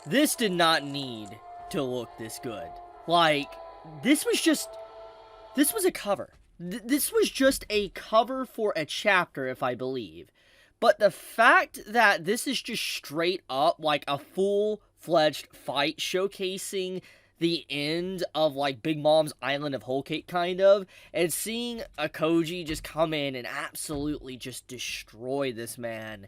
This did not need to look this good. Like, this was a cover. This was just a cover for a chapter, if I believe. But the fact that this is just straight up, like, a full-fledged fight showcasing the end of, like, Big Mom's Island of Whole Cake, kind of, and seeing a Koji just come in and absolutely just destroy this man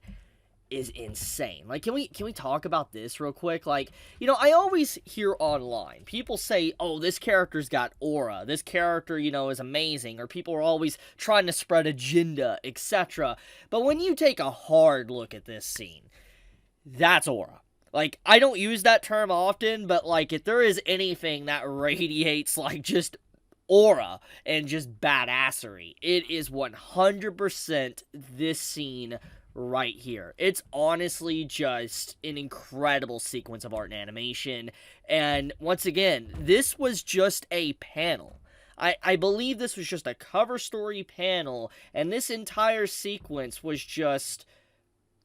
is insane. Like, can we talk about this real quick? Like, I always hear online people say, oh, this character's got aura, this character, is amazing, or people are always trying to spread agenda, etc. But when you take a hard look at this scene, that's aura. Like, I don't use that term often, but, like, if there is anything that radiates, like, just aura and just badassery, it is 100% this scene right here. It's honestly just an incredible sequence of art and animation, and once again, this was just a panel. I believe this was just a cover story panel, and this entire sequence was just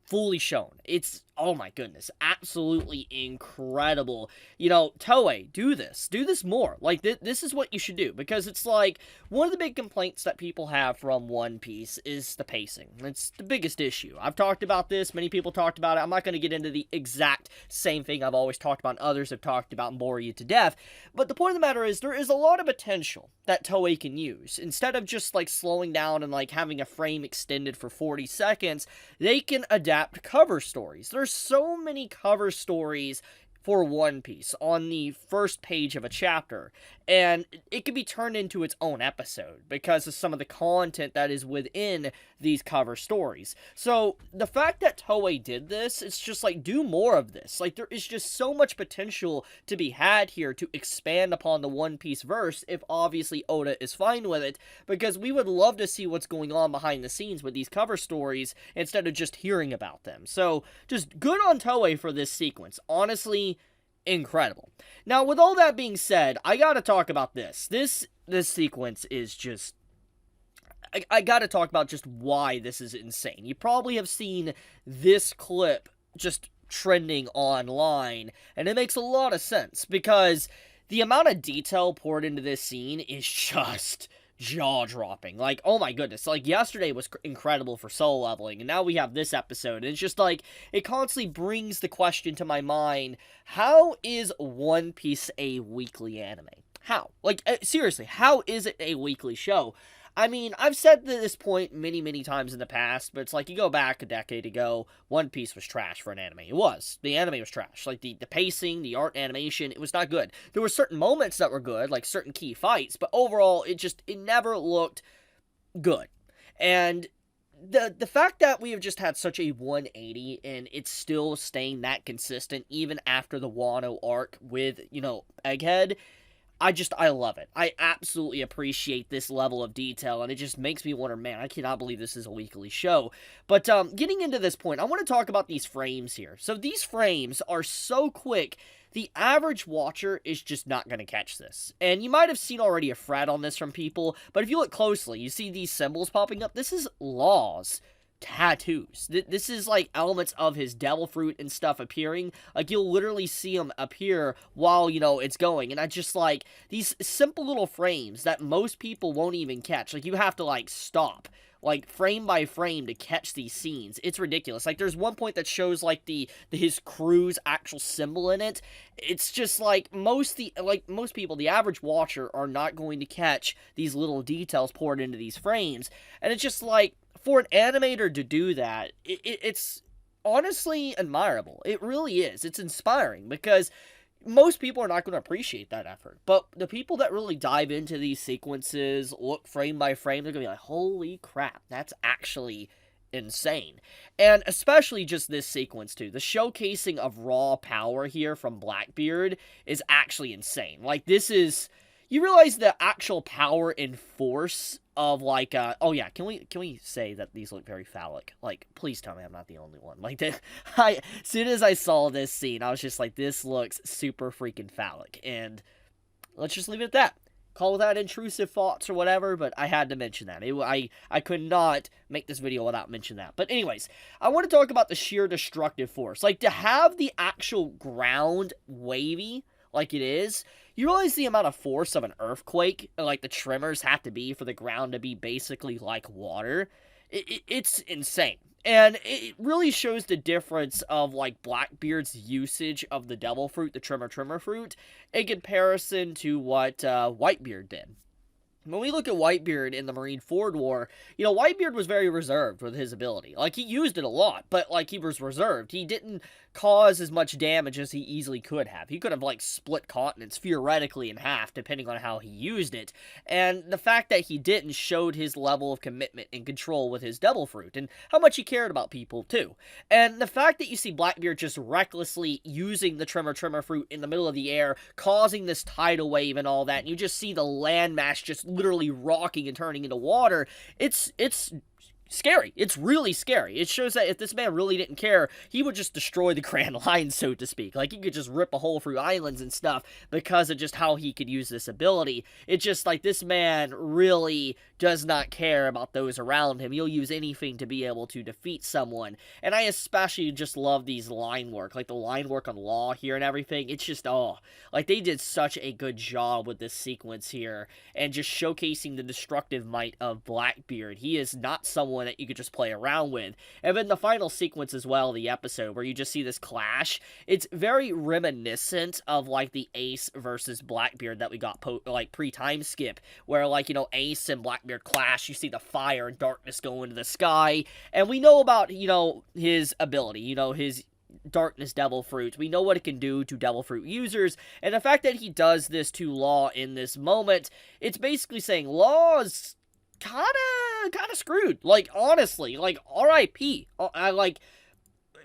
fully shown. It's, oh my goodness, absolutely incredible. Toei, do this more. Like, this is what you should do, because it's like, one of the big complaints that people have from One Piece is the pacing. It's the biggest issue. I've talked about this, many people talked about it. I'm not going to get into the exact same thing I've always talked about and others have talked about and bore you to death, but the point of the matter is, there is a lot of potential that Toei can use. Instead of just, like, slowing down and, like, having a frame extended for 40 seconds, they can adapt cover stories. There's so many cover stories for One Piece on the first page of a chapter, and it could be turned into its own episode because of some of the content that is within these cover stories. So the fact that Toei did this, it's just like, do more of this. Like, there is just so much potential to be had here to expand upon the One Piece verse, if obviously Oda is fine with it, because we would love to see what's going on behind the scenes with these cover stories instead of just hearing about them. So just good on Toei for this sequence. Honestly, incredible. Now, with all that being said, I gotta talk about this. This sequence is just... I gotta talk about just why this is insane. You probably have seen this clip just trending online, and it makes a lot of sense, because the amount of detail poured into this scene is just jaw-dropping. Like, oh my goodness, like, yesterday was incredible for soul leveling, and now we have this episode, and it's just like, it constantly brings the question to my mind, how is One Piece a weekly anime? How? Like, seriously, how is it a weekly show? I mean, I've said this point many, many times in the past, but it's like, you go back a decade ago, One Piece was trash for an anime. It was. The anime was trash. Like, the pacing, the art animation, it was not good. There were certain moments that were good, like certain key fights, but overall, it never looked good. And the fact that we have just had such a 180, and it's still staying that consistent, even after the Wano arc with, Egghead, I love it. I absolutely appreciate this level of detail, and it just makes me wonder, man, I cannot believe this is a weekly show. But, getting into this point, I want to talk about these frames here. So these frames are so quick, the average watcher is just not going to catch this. And you might have seen already a fret on this from people, but if you look closely, you see these symbols popping up. This is Law's tattoos. This is like elements of his devil fruit and stuff appearing. Like, you'll literally see them appear while, it's going. And I just like these simple little frames that most people won't even catch. Like, you have to, like, stop, like, frame by frame to catch these scenes. It's ridiculous. Like, there's one point that shows, like, his crew's actual symbol in it. It's just like most people, the average watcher, are not going to catch these little details poured into these frames. And it's just like, for an animator to do that, it's honestly admirable. It really is. It's inspiring, because most people are not going to appreciate that effort. But the people that really dive into these sequences, look frame by frame, they're going to be like, holy crap, that's actually insane. And especially just this sequence too. The showcasing of raw power here from Blackbeard is actually insane. Like, this is... You realize the actual power and force of, like, oh yeah, can we say that these look very phallic? Like, please tell me I'm not the only one. Like, as soon as I saw this scene, I was just like, this looks super freaking phallic, and let's just leave it at that. call that intrusive thoughts or whatever, but I had to mention that. I could not make this video without mentioning that. But anyways, I want to talk about the sheer destructive force. Like, to have the actual ground wavy like it is, you realize the amount of force of an earthquake, like the tremors have to be for the ground to be basically like water. It's insane. And it really shows the difference of, like, Blackbeard's usage of the devil fruit, the tremor fruit, in comparison to what Whitebeard did. When we look at Whitebeard in the Marineford War, you know, Whitebeard was very reserved with his ability. Like, he used it a lot, but, like, he was reserved. He didn't cause as much damage as he easily could have. He could have, like, split continents theoretically in half, depending on how he used it. And the fact that he didn't showed his level of commitment and control with his devil fruit, and how much he cared about people, too. And the fact that you see Blackbeard just recklessly using the tremor fruit in the middle of the air, causing this tidal wave and all that, and you just see the landmass just literally rocking and turning into water, it's scary. It's really scary. It shows that if this man really didn't care, he would just destroy the Grand Line, so to speak. Like, he could just rip a hole through islands and stuff because of just how he could use this ability. It's just like, this man really does not care about those around him. He'll use anything to be able to defeat someone. And I especially just love these line work, like the line work on Law here and everything. It's just, oh, like, they did such a good job with this sequence here, and just showcasing the destructive might of Blackbeard. He is not someone that you could just play around with. And then the final sequence as well, the episode, where you just see this clash, it's very reminiscent of, like, the Ace versus Blackbeard that we got, like, pre-time skip, where, like, you know, Ace and Blackbeard clash, you see the fire and darkness go into the sky, and we know about, you know, his ability, you know, his Darkness Devil Fruit. We know what it can do to Devil Fruit users, and the fact that he does this to Law in this moment, it's basically saying Law's kinda screwed. Like, honestly, like, R.I.P.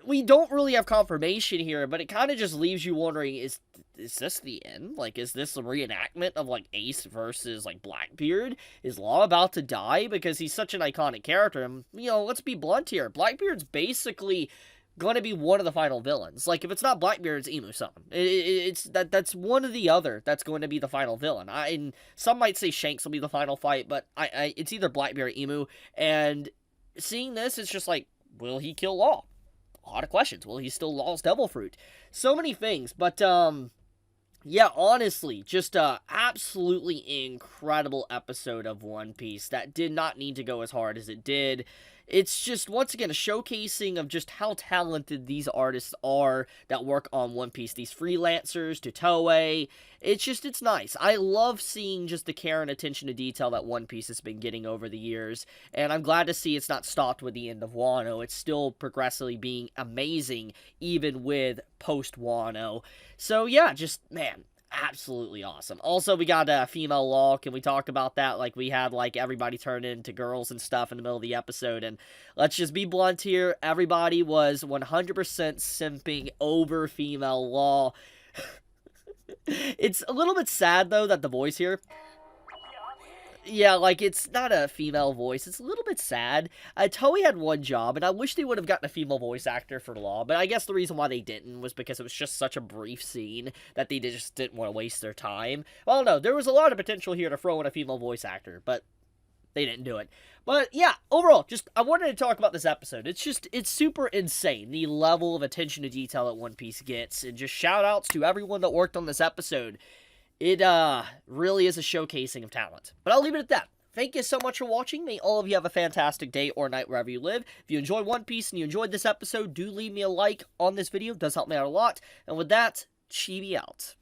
We don't really have confirmation here, but it kind of just leaves you wondering, is this the end? Like, is this a reenactment of, like, Ace versus, like, Blackbeard? Is Law about to die? Because he's such an iconic character, and, you know, let's be blunt here. Blackbeard's basically going to be one of the final villains. Like, if it's not Blackbeard, it's Emu-san. That's one or the other that's going to be the final villain. And some might say Shanks will be the final fight, but it's either Blackbeard or Emu, and seeing this, it's just like, will he kill Law? A lot of questions. Will he still Law's Devil Fruit? So many things, but, yeah, honestly, just a absolutely incredible episode of One Piece that did not need to go as hard as it did. It's just, once again, a showcasing of just how talented these artists are that work on One Piece. These freelancers to Toei. It's nice. I love seeing just the care and attention to detail that One Piece has been getting over the years. And I'm glad to see it's not stopped with the end of Wano. It's still progressively being amazing, even with Post-Wano. So yeah, just, man, absolutely awesome. Also, we got a female Law. Can we talk about that? Like, we had, like, everybody turn into girls and stuff in the middle of the episode, and let's just be blunt here, everybody was 100% simping over female Law. It's a little bit sad, though, that the voice here, yeah, like, it's not a female voice. It's a little bit sad. Toei had one job, and I wish they would have gotten a female voice actor for Law, but I guess the reason why they didn't was because it was just such a brief scene that they just didn't want to waste their time. Well, no, there was a lot of potential here to throw in a female voice actor, but they didn't do it. But yeah, overall, just, I wanted to talk about this episode. It's super insane, the level of attention to detail that One Piece gets, and just shout-outs to everyone that worked on this episode. It really is a showcasing of talent. But I'll leave it at that. Thank you so much for watching. May all of you have a fantastic day or night wherever you live. If you enjoyed One Piece and you enjoyed this episode, do leave me a like on this video. It does help me out a lot. And with that, Chibi out.